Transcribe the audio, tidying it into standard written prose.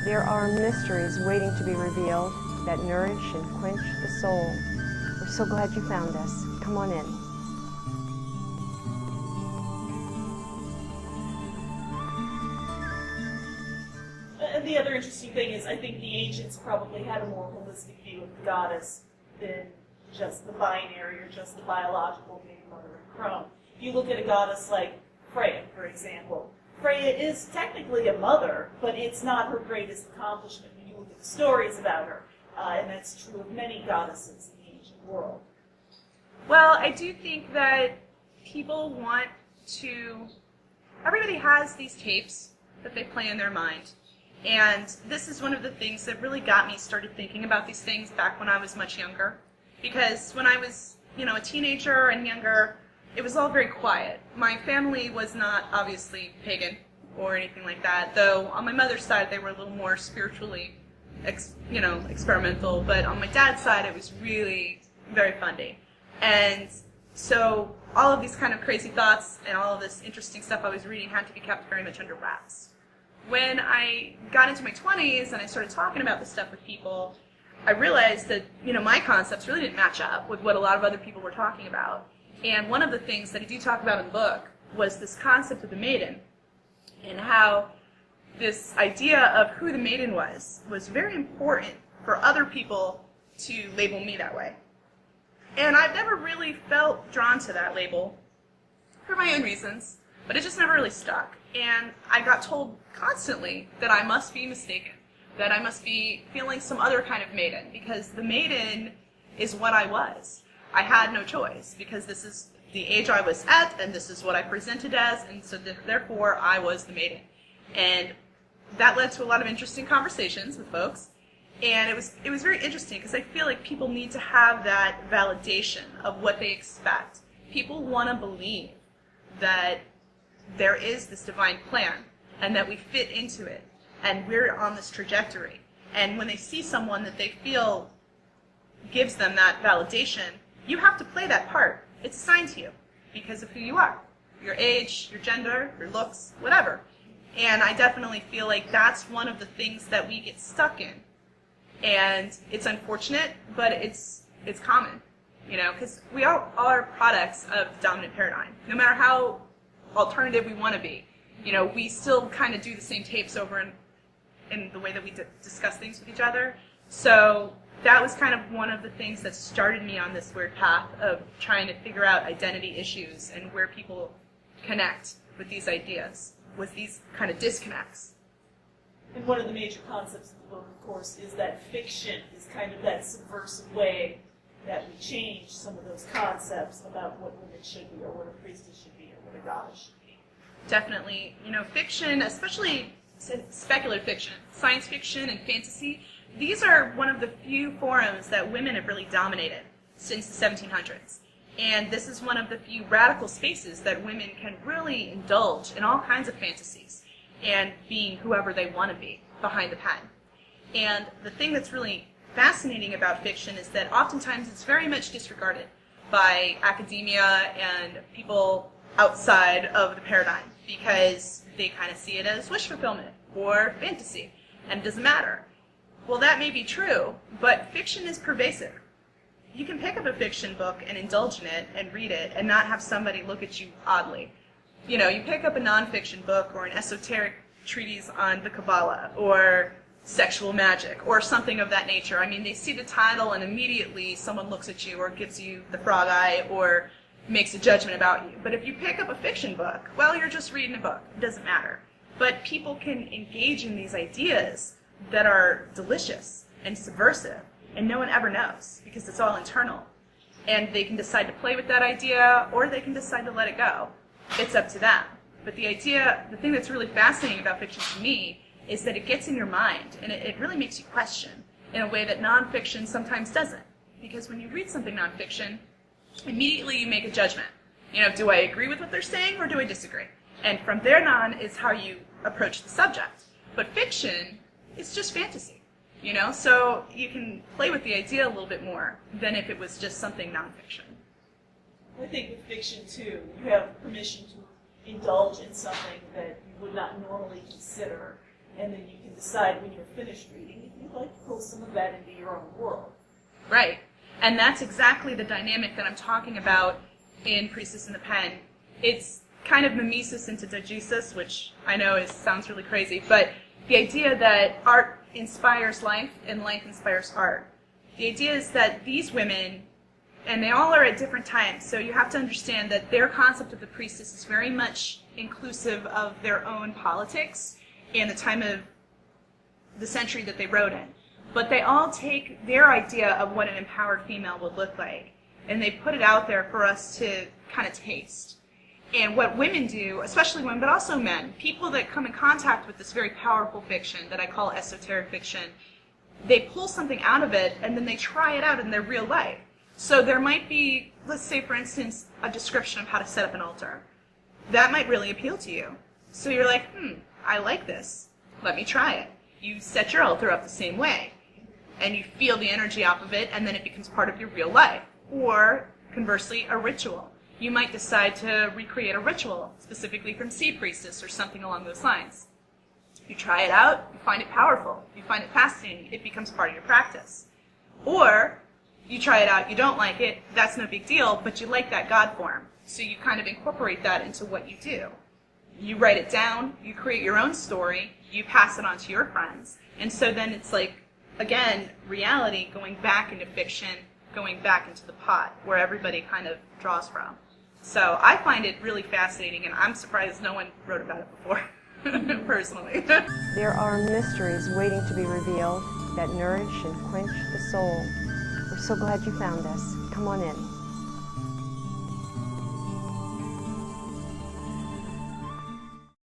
There are mysteries waiting to be revealed that nourish and quench the soul. We're so glad you found us. Come on in. And the other interesting thing is I think the ancients probably had a more holistic view of the goddess than just the binary or just the biological being mother and crone. If you look at a goddess like Freya, for example, Freya is technically a mother, but it's not her greatest accomplishment when you look at the stories about her. And that's true of many goddesses in the ancient world. Well, I do think that people want to... Everybody has these tapes that they play in their mind. And this is one of the things that really got me started thinking about these things back when I was much younger. Because when I was, a teenager and younger, it was all very quiet. My family was not obviously pagan or anything like that, though on my mother's side they were a little more spiritually, experimental. But on my dad's side it was really very funny. And so all of these kind of crazy thoughts and all of this interesting stuff I was reading had to be kept very much under wraps. When I got into my 20s and I started talking about this stuff with people, I realized that, my concepts really didn't match up with what a lot of other people were talking about. And one of the things that I do talk about in the book was this concept of the maiden, and how this idea of who the maiden was very important for other people to label me that way. And I've never really felt drawn to that label for my own reasons, but it just never really stuck. And I got told constantly that I must be mistaken, that I must be feeling some other kind of maiden, because the maiden is what I was. I had no choice, because this is the age I was at, and this is what I presented as, and so therefore I was the maiden. And that led to a lot of interesting conversations with folks, and it was very interesting, because I feel like people need to have that validation of what they expect. People want to believe that there is this divine plan, and that we fit into it, and we're on this trajectory. And when they see someone that they feel gives them that validation, you have to play that part. It's assigned to you because of who you are, your age, your gender, your looks, whatever. And I definitely feel like that's one of the things that we get stuck in. And it's unfortunate, but it's common, because we all are products of the dominant paradigm. No matter how alternative we want to be, we still kind of do the same tapes over in the way that we discuss things with each other. So that was kind of one of the things that started me on this weird path of trying to figure out identity issues and where people connect with these ideas, with these kind of disconnects. And one of the major concepts of the book, of course, is that fiction is kind of that subversive way that we change some of those concepts about what women should be, or what a priestess should be, or what a goddess should be. Definitely. Fiction, especially speculative fiction, science fiction and fantasy, these are one of the few forums that women have really dominated since the 1700s. And this is one of the few radical spaces that women can really indulge in all kinds of fantasies and being whoever they want to be behind the pen. And the thing that's really fascinating about fiction is that oftentimes it's very much disregarded by academia and people outside of the paradigm, because they kind of see it as wish fulfillment or fantasy, and it doesn't matter. Well, that may be true, but fiction is pervasive. You can pick up a fiction book and indulge in it and read it and not have somebody look at you oddly. You pick up a nonfiction book or an esoteric treatise on the Kabbalah or sexual magic or something of that nature. I mean, they see the title and immediately someone looks at you or gives you the frog eye or makes a judgment about you. But if you pick up a fiction book, well, you're just reading a book. It doesn't matter. But people can engage in these ideas that are delicious and subversive, and no one ever knows, because it's all internal. And they can decide to play with that idea, or they can decide to let it go. It's up to them. But the thing that's really fascinating about fiction to me is that it gets in your mind, and it really makes you question in a way that nonfiction sometimes doesn't. Because when you read something nonfiction, immediately you make a judgment. Do I agree with what they're saying, or do I disagree? And from there on is how you approach the subject. But fiction, it's just fantasy, so you can play with the idea a little bit more than if it was just something nonfiction. I think with fiction, too, you have permission to indulge in something that you would not normally consider and then you can decide when you're finished reading if you'd like to pull some of that into your own world. Right. And that's exactly the dynamic that I'm talking about in Priestess in the Pen. It's kind of mimesis into digesis, which I know sounds really crazy, but the idea that art inspires life and life inspires art. The idea is that these women, and they all are at different times, so you have to understand that their concept of the priestess is very much inclusive of their own politics and the time of the century that they wrote in. But they all take their idea of what an empowered female would look like, and they put it out there for us to kind of taste. And what women do, especially women, but also men, people that come in contact with this very powerful fiction that I call esoteric fiction, they pull something out of it, and then they try it out in their real life. So there might be, let's say, for instance, a description of how to set up an altar. That might really appeal to you. So you're like, I like this. Let me try it. You set your altar up the same way, and you feel the energy off of it, and then it becomes part of your real life. Or, conversely, a ritual. You might decide to recreate a ritual, specifically from Sea Priestess or something along those lines. You try it out, you find it powerful, you find it fascinating, it becomes part of your practice. Or, you try it out, you don't like it, that's no big deal, but you like that God form. So you kind of incorporate that into what you do. You write it down, you create your own story, you pass it on to your friends. And so then it's like, again, reality going back into fiction, going back into the pot, where everybody kind of draws from. So I find it really fascinating, and I'm surprised no one wrote about it before, personally. There are mysteries waiting to be revealed that nourish and quench the soul. We're so glad you found us. Come on in.